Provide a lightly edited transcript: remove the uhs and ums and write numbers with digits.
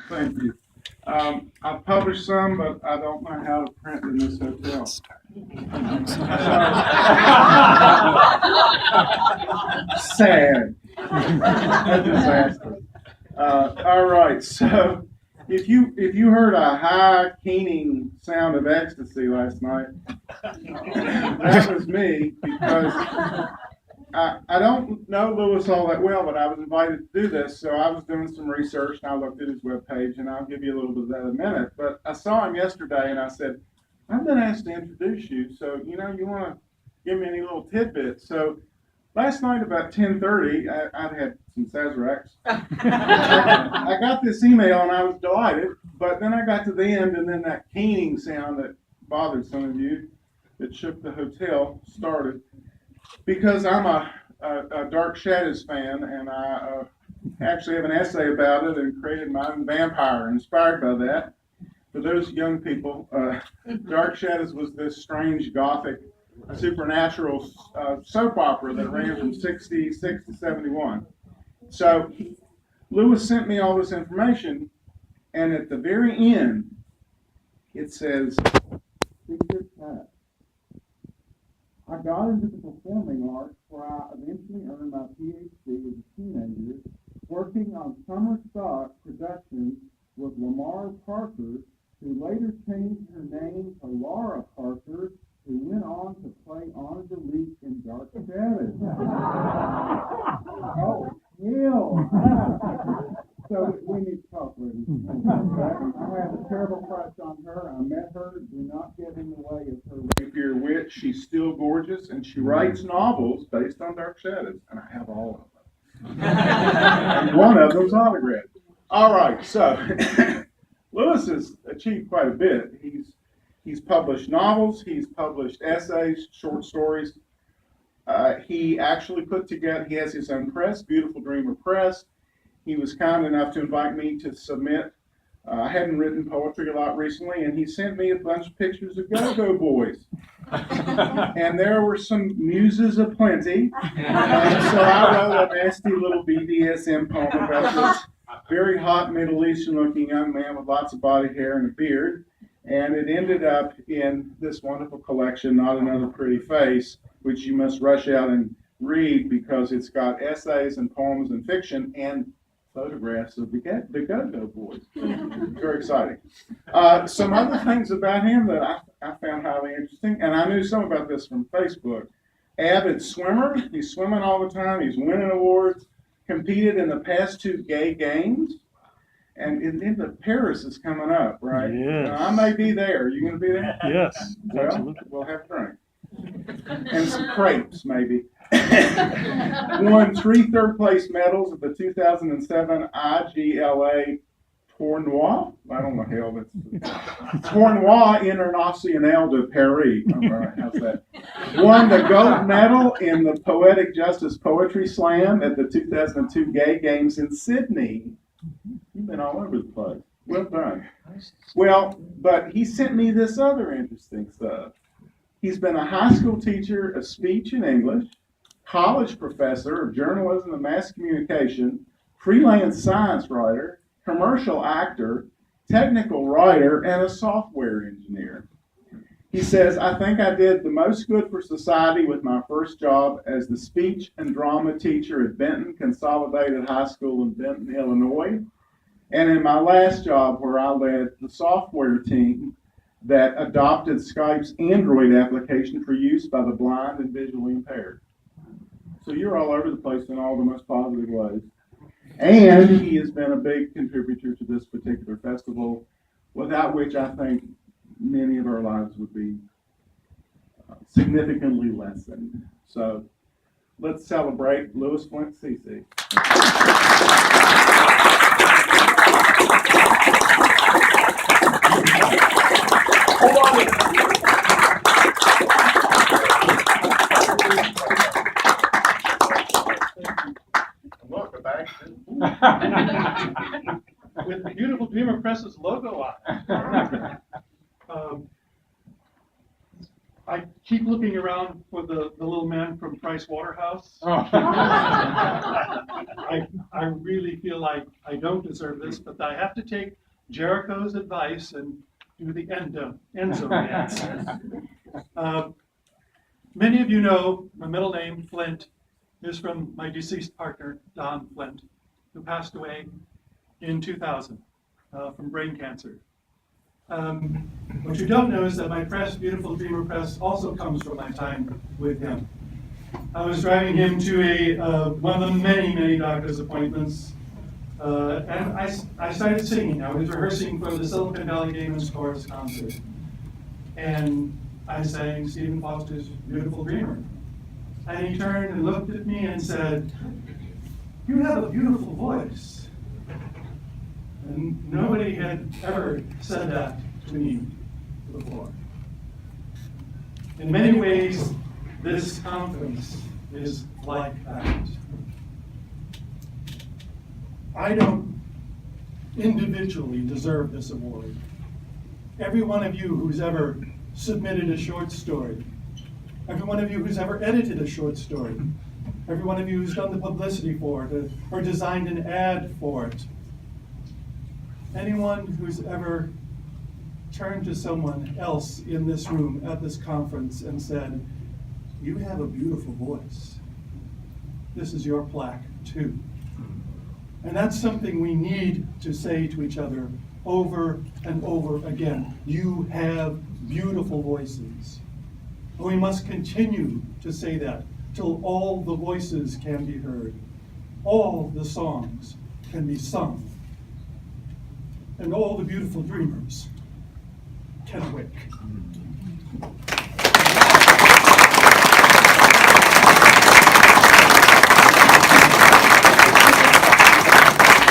Thank you. I've published some, but I don't know how to print in this hotel. Sad. A disaster. All right. So, if you heard a high keening sound of ecstasy last night, that was me, because I don't know Lewis all that well, but I was invited to do this, so I was doing some research, and I looked at his webpage, and I'll give you a little bit of that in a minute. But I saw him yesterday, and I said, I've been asked to introduce you, so, you want to give me any little tidbits. So last night about 10:30, I'd had some Sazeracs. I got this email, and I was delighted, but then I got to the end, and then that keening sound that bothered some of you, that shook the hotel, started. Because I'm a Dark Shadows fan, and I actually have an essay about it and created my own vampire inspired by that. For those young people, Dark Shadows was this strange gothic supernatural soap opera that ran from 66 to 71. So Lewis sent me all this information, and at the very end, it says, Secret Pratt. I got into the performing arts where I eventually earned my PhD as a teenager, working on summer stock productions with Lamar Parker, who later changed her name to Laura Parker, who went on to play Anna Delete in Dark Shadows. Oh, hell! So we need to talk, ladies. I have a terrible crush on her. I met her. Do not get in the way of her rapier wit. She's still gorgeous, and she writes novels based on Dark Shadows, and I have all of them. And one of them's autographed. All right, so Lewis has achieved quite a bit. He's published novels. He's published essays, short stories. He actually he has his own press, Beautiful Dreamer Press. He was kind enough to invite me to submit. I hadn't written poetry a lot recently, and he sent me a bunch of pictures of Go-Go Boys. And there were some muses aplenty. And so I wrote a nasty little BDSM poem about this very hot Middle Eastern-looking young man with lots of body hair and a beard. And it ended up in this wonderful collection, Not Another Pretty Face, which you must rush out and read because it's got essays and poems and fiction and photographs of the Go-Go Boys. Very exciting. Some other things about him that I found highly interesting, and I knew some about this from Facebook. Avid swimmer. He's swimming all the time. He's winning awards. Competed in the past 2 gay games. And into Paris is coming up, right? Yes. I may be there. Are you going to be there? Yes, well, absolutely. We'll have drink. And some crepes, maybe. Won 3 third-place medals at the 2007 IGLA Tournoi. I don't know how that's Tournoi International de Paris. All right, how's that? Won the gold medal in the Poetic Justice Poetry Slam at the 2002 Gay Games in Sydney. You've been all over the place. Well done. Well, but he sent me this other interesting stuff. He's been a high school teacher of speech and English, college professor of journalism and mass communication, freelance science writer, commercial actor, technical writer, and a software engineer. He says, I think I did the most good for society with my first job as the speech and drama teacher at Benton Consolidated High School in Benton, Illinois, and in my last job where I led the software team that adopted Skype's Android application for use by the blind and visually impaired. So you're all over the place in all the most positive ways. And he has been a big contributor to this particular festival, without which I think many of our lives would be significantly lessened. So let's celebrate Lewis Flint CC. Welcome back with the Beautiful Dreamer Press's logo on. I keep looking around for the little man from Price Waterhouse. Oh. I really feel like I don't deserve this, but I have to take Jericho's advice and do the end zone dance. Many of you know my middle name, Flint, is from my deceased partner, Don Flint, who passed away in 2000 from brain cancer. What you don't know is that my press, Beautiful Dreamer Press, also comes from my time with him. I was driving him to one of the many doctor's appointments, and I started singing. I was rehearsing for the Silicon Valley Games Chorus concert, and I sang Stephen Foster's Beautiful Dreamer. And he turned and looked at me and said, "You have a beautiful voice." And nobody had ever said that to me before. In many ways, this conference is like that. I don't individually deserve this award. Every one of you who's ever submitted a short story, every one of you who's ever edited a short story, every one of you who's done the publicity for it or designed an ad for it, anyone who's ever turned to someone else in this room at this conference and said, "You have a beautiful voice. This is your plaque too." And that's something we need to say to each other over and over again. You have beautiful voices. And we must continue to say that till all the voices can be heard, all the songs can be sung, and all the beautiful dreamers can awake.